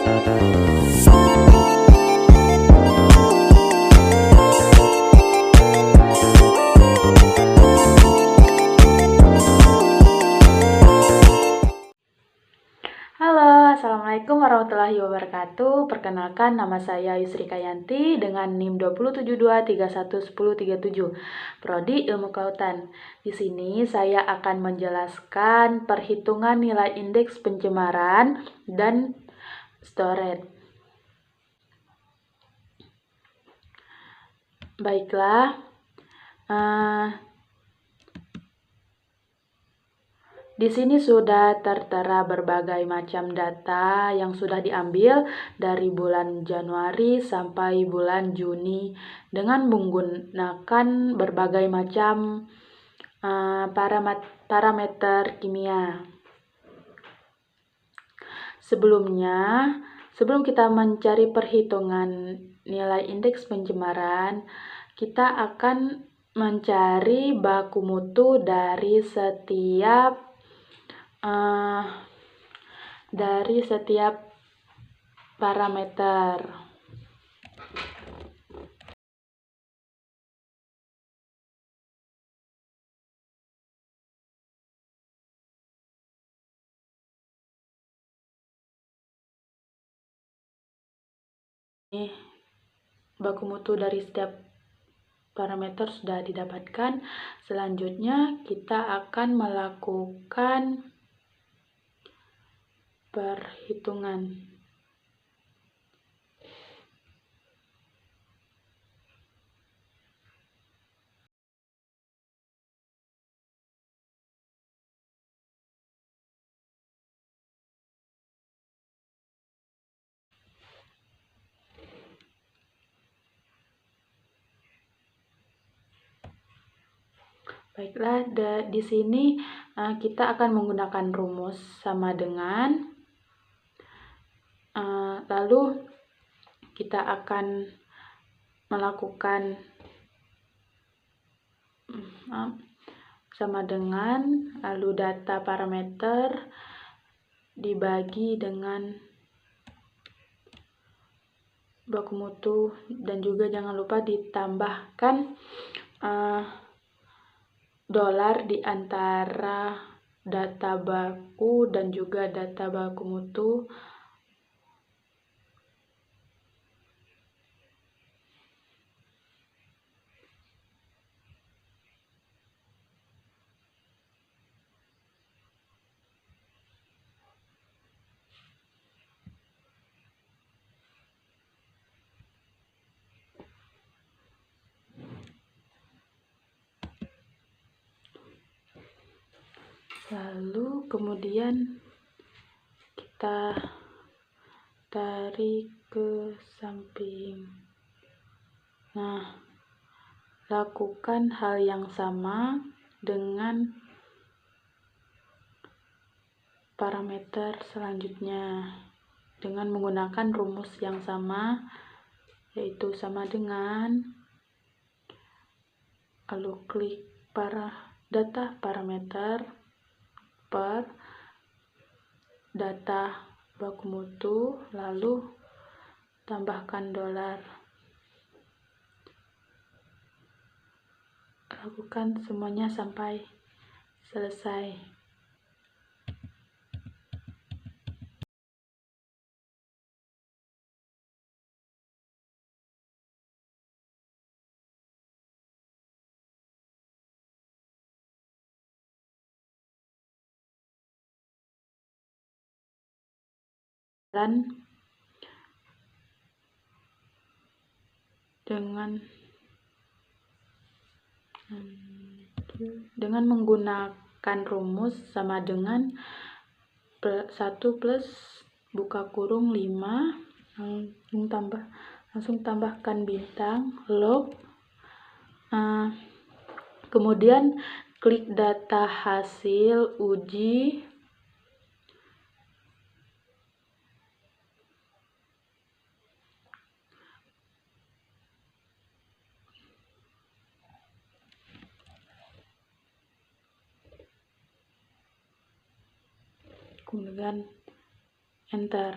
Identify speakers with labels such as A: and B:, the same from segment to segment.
A: Halo, Assalamualaikum warahmatullahi wabarakatuh. Perkenalkan, nama saya Yusri Kayanti dengan NIM 272311037, Prodi Ilmu Kelautan. Di sini saya akan menjelaskan perhitungan nilai indeks pencemaran dan storage. Baiklah, di sini sudah tertera berbagai macam data yang sudah diambil dari bulan Januari sampai bulan Juni dengan menggunakan berbagai macam parameter kimia. Sebelum kita mencari perhitungan nilai indeks pencemaran, kita akan mencari baku mutu dari setiap parameter. Baku mutu dari setiap parameter sudah didapatkan. Selanjutnya kita akan melakukan perhitungan. Baiklah, di sini kita akan menggunakan rumus sama dengan, lalu kita akan melakukan sama dengan, lalu data parameter dibagi dengan baku mutu, dan juga jangan lupa ditambahkan dolar di antara data baku dan juga data baku mutu. Lalu kemudian kita tarik ke samping. Nah, lakukan hal yang sama dengan parameter selanjutnya dengan menggunakan rumus yang sama, yaitu sama dengan, lalu klik data parameter per data baku mutu, lalu tambahkan dolar. Lakukan semuanya sampai selesai. Dan dengan menggunakan rumus sama dengan 1 plus buka kurung 5, langsung tambahkan bintang, log, kemudian klik data hasil uji, kemudian enter.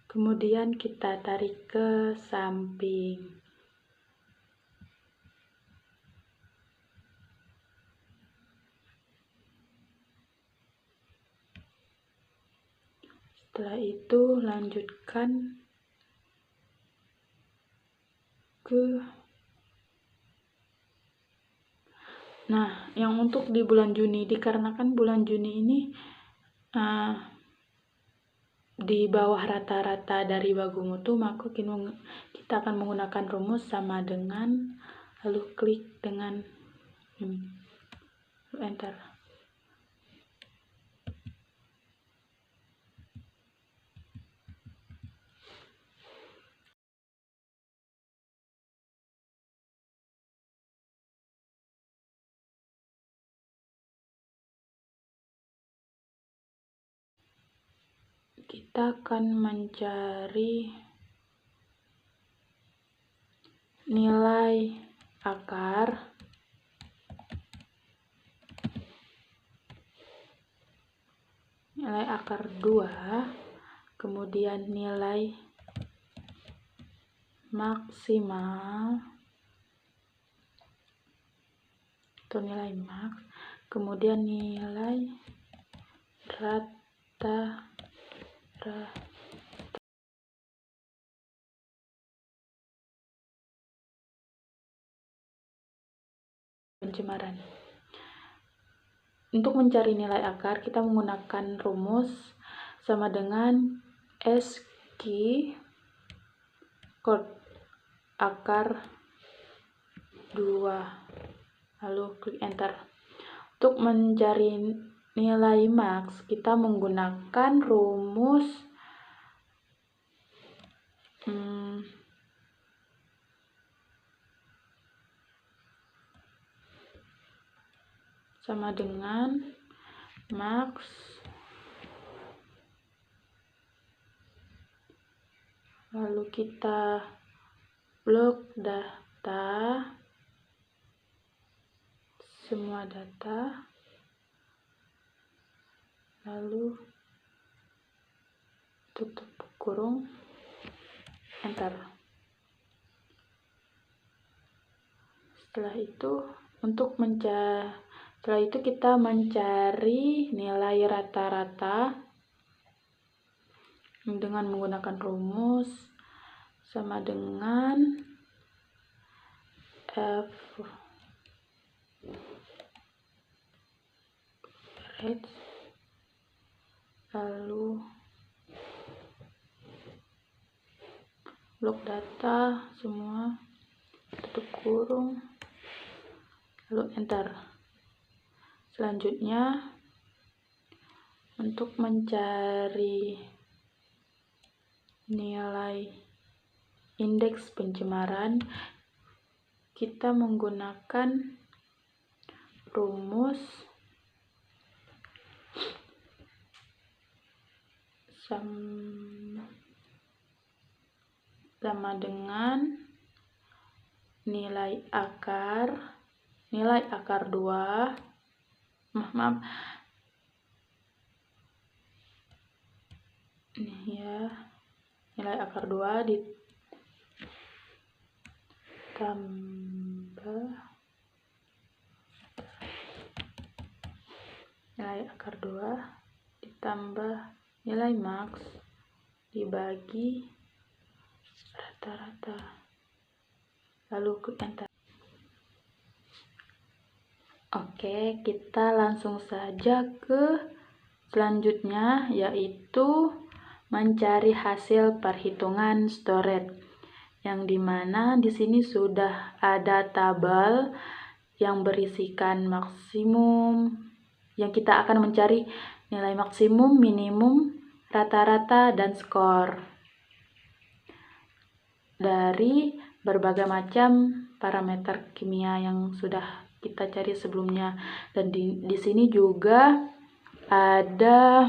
A: Kemudian kita tarik ke samping. Setelah itu lanjutkan ke yang untuk di bulan Juni, dikarenakan bulan Juni ini di bawah rata-rata dari baku mutu, maka kita akan menggunakan rumus sama dengan, lalu klik dengan ini, lalu enter. Kita akan mencari nilai akar nilai akar 2, kemudian nilai maksimal atau nilai max, kemudian nilai rata pencemaran. Untuk mencari nilai akar, kita menggunakan rumus sama dengan SQ chord akar 2, lalu klik enter. Untuk mencari nilai max, kita menggunakan rumus sama dengan max lalu kita blok data, semua data, lalu tutup kurung, enter. Setelah itu kita mencari nilai rata-rata dengan menggunakan rumus sama dengan F average, lalu blok data semua, tutup kurung, lalu enter. Selanjutnya, untuk mencari nilai indeks pencemaran, kita menggunakan rumus sama dengan nilai akar 2, nilai akar 2 ditambah nilai akar 2 ditambah nilai max dibagi rata-rata, lalu klik enter. Oke, kita langsung saja ke selanjutnya, yaitu mencari hasil perhitungan storage, yang dimana di sini sudah ada tabel yang berisikan maksimum, yang kita akan mencari nilai maksimum, minimum, rata-rata, dan skor dari berbagai macam parameter kimia yang sudah kita cari sebelumnya. Dan di sini juga ada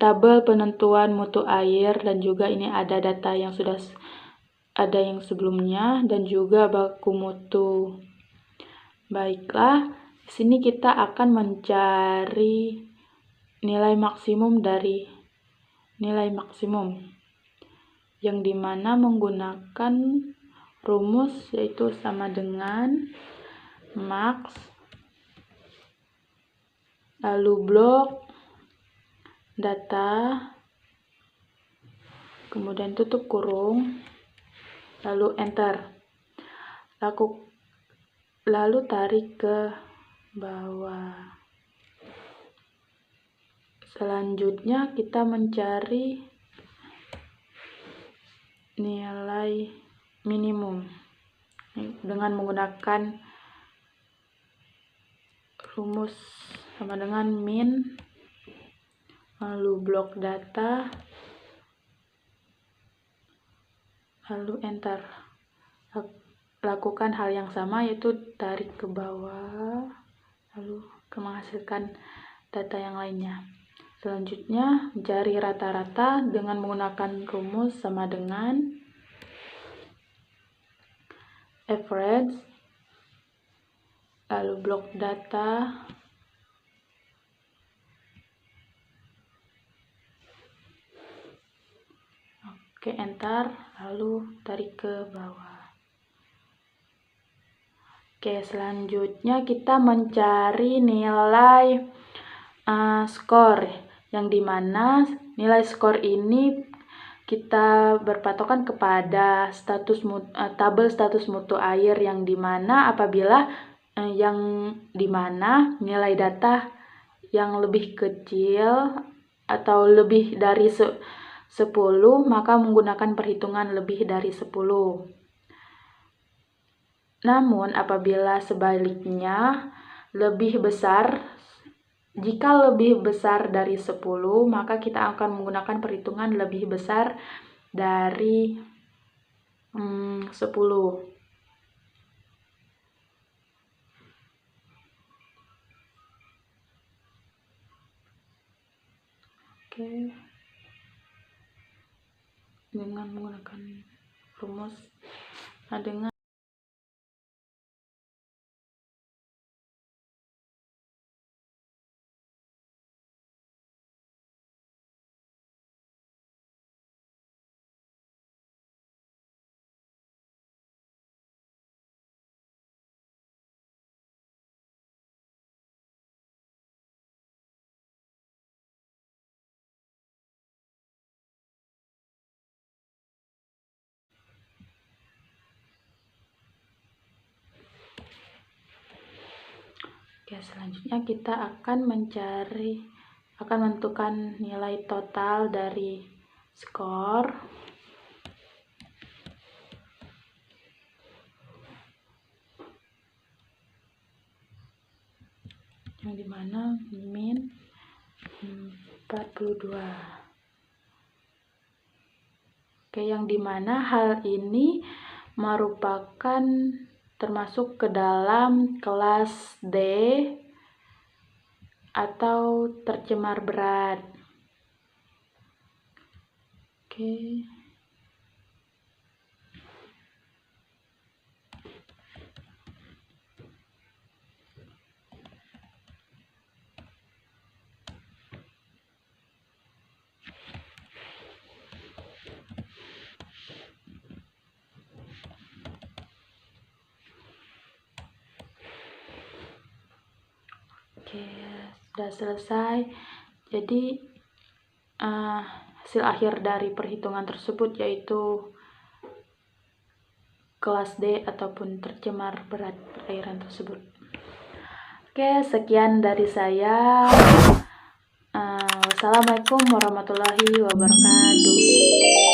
A: tabel penentuan mutu air, dan juga ini ada data yang sudah ada yang sebelumnya dan juga baku mutu. Baiklah, di sini kita akan mencari nilai maksimum dari nilai maksimum, yang dimana menggunakan rumus yaitu sama dengan max, lalu blok data, kemudian tutup kurung, lalu enter. Lalu tarik ke bawah. Selanjutnya kita mencari nilai minimum dengan menggunakan rumus sama dengan min, lalu blok data, lalu enter. Lakukan hal yang sama, yaitu tarik ke bawah lalu menghasilkan data yang lainnya. Selanjutnya mencari rata-rata dengan menggunakan rumus sama dengan average, lalu blok data, oke, enter, lalu tarik ke bawah. Oke, selanjutnya kita mencari nilai skor, yang dimana nilai skor ini kita berpatokan kepada tabel status mutu air, yang dimana apabila nilai data yang lebih kecil atau lebih dari 10, maka menggunakan perhitungan lebih dari 10. Namun apabila sebaliknya jika lebih besar dari 10, maka kita akan menggunakan perhitungan lebih besar dari 10. Oke. Dengan menggunakan rumus dengan selanjutnya kita akan menentukan nilai total dari skor, yang dimana min 42. Oke, yang dimana hal ini merupakan termasuk ke dalam kelas D atau tercemar berat. Oke. Oke, sudah selesai. Jadi hasil akhir dari perhitungan tersebut yaitu kelas D ataupun tercemar berat perairan tersebut. Oke, sekian dari saya. Wassalamualaikum warahmatullahi wabarakatuh.